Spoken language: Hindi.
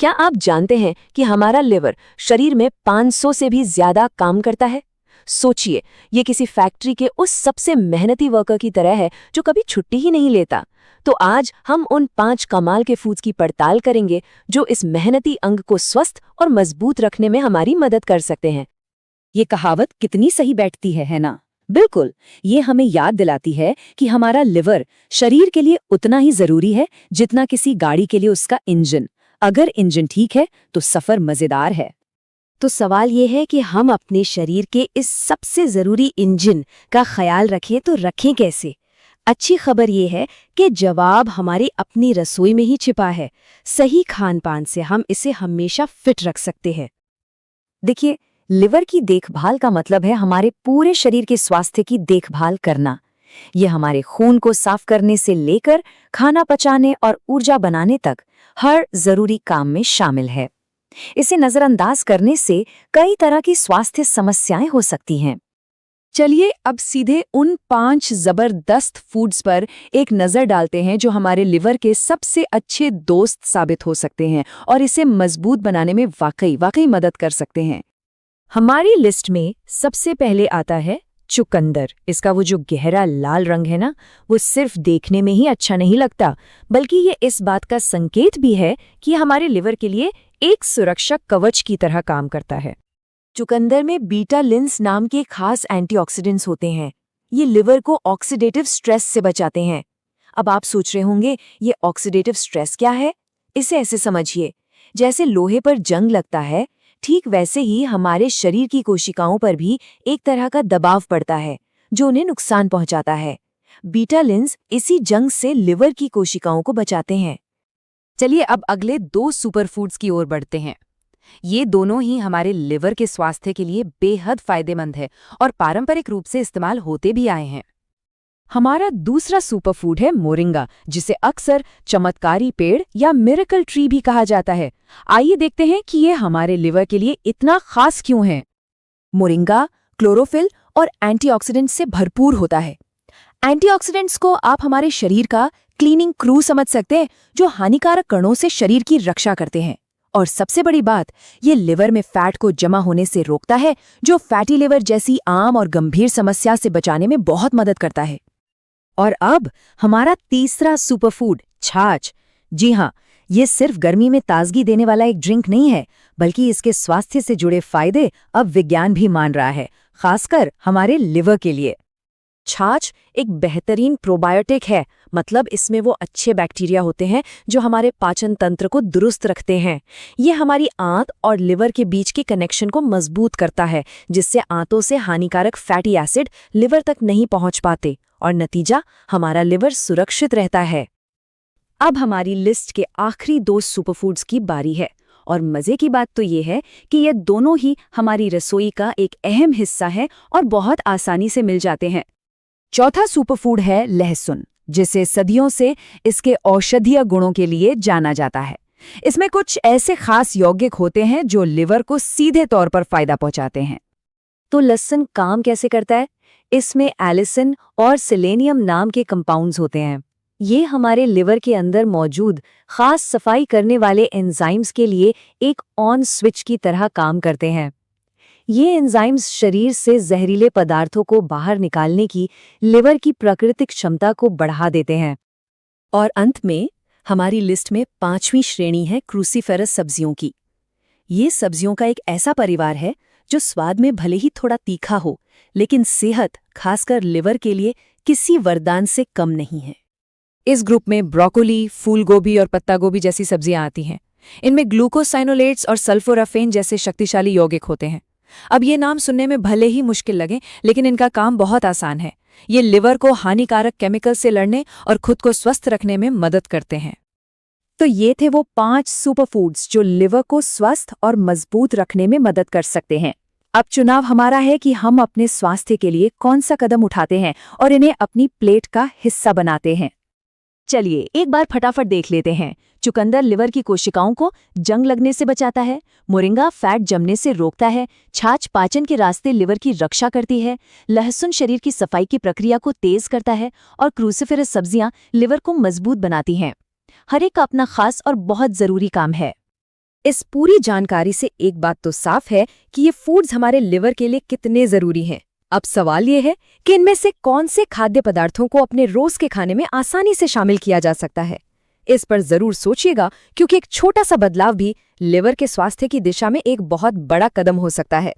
क्या आप जानते हैं कि हमारा लिवर शरीर में 500 से भी ज्यादा काम करता है? सोचिए, ये किसी फैक्ट्री के उस सबसे मेहनती वर्कर की तरह है जो कभी छुट्टी ही नहीं लेता। तो आज हम उन 5 कमाल के फूड्स की पड़ताल करेंगे जो इस मेहनती अंग को स्वस्थ और मजबूत रखने में हमारी मदद कर सकते हैं। ये कहावत कितनी सही बैठती है ना? बिल्कुल। ये हमें याद दिलाती है कि हमारा लिवर शरीर के लिए उतना ही जरूरी है जितना किसी गाड़ी के लिए उसका इंजन। अगर इंजन ठीक है तो सफर मजेदार है। तो सवाल ये है कि हम अपने शरीर के इस सबसे जरूरी इंजन का ख्याल रखें तो रखें कैसे? अच्छी खबर ये है कि जवाब हमारी अपनी रसोई में ही छिपा है। सही खान-पान से हम इसे हमेशा फिट रख सकते हैं। देखिए, लिवर की देखभाल का मतलब है हमारे पूरे शरीर के स्वास्थ्य की देखभाल करना। ये हमारे खून को साफ करने से लेकर खाना पचाने और ऊर्जा बनाने तक हर जरूरी काम में शामिल है। इसे नजरअंदाज करने से कई तरह की स्वास्थ्य समस्याएं हो सकती हैं। चलिए अब सीधे उन 5 जबरदस्त फूड्स पर एक नज़र डालते हैं जो हमारे लिवर के सबसे अच्छे दोस्त साबित हो सकते हैं और इसे मजबूत बनाने में वाकई मदद कर सकते हैं। हमारी लिस्ट में सबसे पहले आता है चुकंदर। इसका वो जो गहरा लाल रंग है ना, वो सिर्फ देखने में ही अच्छा नहीं लगता, बल्कि ये इस बात का संकेत भी है कि हमारे लिवर के लिए एक सुरक्षा कवच की तरह काम करता है। चुकंदर में बीटा लिंस नाम के खास एंटीऑक्सीडेंट्स होते हैं। ये लिवर को ऑक्सीडेटिव स्ट्रेस से बचाते हैं। अब आप सोच रहे होंगे, ये ऑक्सीडेटिव स्ट्रेस क्या है? इसे ऐसे समझिए, जैसे लोहे पर जंग लगता है, ठीक वैसे ही हमारे शरीर की कोशिकाओं पर भी एक तरह का दबाव पड़ता है जो उन्हें नुकसान पहुंचाता है। बीटा लिंस इसी जंग से लिवर की कोशिकाओं को बचाते हैं। चलिए अब अगले 2 सुपरफूड्स की ओर बढ़ते हैं। ये दोनों ही हमारे लिवर के स्वास्थ्य के लिए बेहद फायदेमंद है और पारंपरिक रूप से इस्तेमाल होते भी आए हैं। हमारा दूसरा सुपरफूड है मोरिंगा, जिसे अक्सर चमत्कारी पेड़ या मिरेकल ट्री भी कहा जाता है। आइए देखते हैं कि ये हमारे लिवर के लिए इतना खास क्यों है। मोरिंगा क्लोरोफिल और एंटीऑक्सीडेंट्स से भरपूर होता है। एंटीऑक्सीडेंट्स को आप हमारे शरीर का क्लीनिंग क्रू समझ सकते हैं, जो हानिकारक कणों से शरीर की रक्षा करते हैं। और सबसे बड़ी बात, ये लिवर में फैट को जमा होने से रोकता है, जो फैटी लिवर जैसी आम और गंभीर समस्या से बचाने में बहुत मदद करता है। और अब हमारा तीसरा सुपरफूड छाछ। जी हाँ, ये सिर्फ गर्मी में ताजगी देने वाला एक ड्रिंक नहीं है, बल्कि इसके स्वास्थ्य से जुड़े फायदे अब विज्ञान भी मान रहा है, खासकर हमारे लिवर के लिए। छाछ एक बेहतरीन प्रोबायोटिक है, मतलब इसमें वो अच्छे बैक्टीरिया होते हैं जो हमारे पाचन तंत्र को दुरुस्त रखते हैं। ये हमारी आंत और लिवर के बीच के कनेक्शन को मजबूत करता है, जिससे आंतों से हानिकारक फैटी एसिड लिवर तक नहीं पहुंच पाते और नतीजा, हमारा लिवर सुरक्षित रहता है। अब हमारी लिस्ट के आखिरी 2 सुपरफूड्स की बारी है, और मजे की बात तो ये है कि ये दोनों ही हमारी रसोई का एक अहम हिस्सा है और बहुत आसानी से मिल जाते हैं। चौथा सुपरफूड है लहसुन, जिसे सदियों से इसके औषधीय गुणों के लिए जाना जाता है। इसमें कुछ ऐसे खास यौगिक होते हैं जो लिवर को सीधे तौर पर फायदा पहुंचाते हैं। तो लहसुन काम कैसे करता है? इसमें एलिसिन और सेलेनियम नाम के कंपाउंड्स होते हैं। ये हमारे लिवर के अंदर मौजूद खास सफाई करने वाले एंजाइम्स के लिए एक ऑन स्विच की तरह काम करते हैं। ये एंजाइम्स शरीर से जहरीले पदार्थों को बाहर निकालने की लिवर की प्राकृतिक क्षमता को बढ़ा देते हैं। और अंत में हमारी लिस्ट में 5वीं श्रेणी है क्रूसीफेरस सब्जियों की। ये सब्जियों का एक ऐसा परिवार है जो स्वाद में भले ही थोड़ा तीखा हो, लेकिन सेहत, खासकर लिवर के लिए किसी वरदान से कम नहीं है। इस ग्रुप में ब्रोकोली, फूलगोभी और पत्ता गोभी जैसी सब्जियां आती हैं। इनमें ग्लूकोसाइनोलेट्स और सल्फोराफेन जैसे शक्तिशाली यौगिक होते हैं। अब ये नाम सुनने में भले ही मुश्किल लगे, लेकिन इनका काम बहुत आसान है। ये लिवर को हानिकारक केमिकल से लड़ने और खुद को स्वस्थ रखने में मदद करते हैं। तो ये थे वो 5 सुपरफूड्स जो लिवर को स्वस्थ और मजबूत रखने में मदद कर सकते हैं। अब चुनाव हमारा है कि हम अपने स्वास्थ्य के लिए कौन सा कदम उठाते हैं और इन्हें अपनी प्लेट का हिस्सा बनाते हैं। चलिए एक बार फटाफट देख लेते हैं। चुकंदर लिवर की कोशिकाओं को जंग लगने से बचाता है, मोरिंगा फैट जमने से रोकता है, छाछ पाचन के रास्ते लिवर की रक्षा करती है, लहसुन शरीर की सफाई की प्रक्रिया को तेज करता है और क्रूसीफेरस सब्जियां लिवर को मजबूत बनाती हैं। हर एक का अपना खास और बहुत जरूरी काम है। इस पूरी जानकारी से एक बात तो साफ है कि ये फूड्स हमारे लिवर के लिए कितने जरूरी हैं। अब सवाल ये है कि इनमें से कौन से खाद्य पदार्थों को अपने रोज के खाने में आसानी से शामिल किया जा सकता है। इस पर जरूर सोचिएगा, क्योंकि एक छोटा सा बदलाव भी लिवर के स्वास्थ्य की दिशा में एक बहुत बड़ा कदम हो सकता है।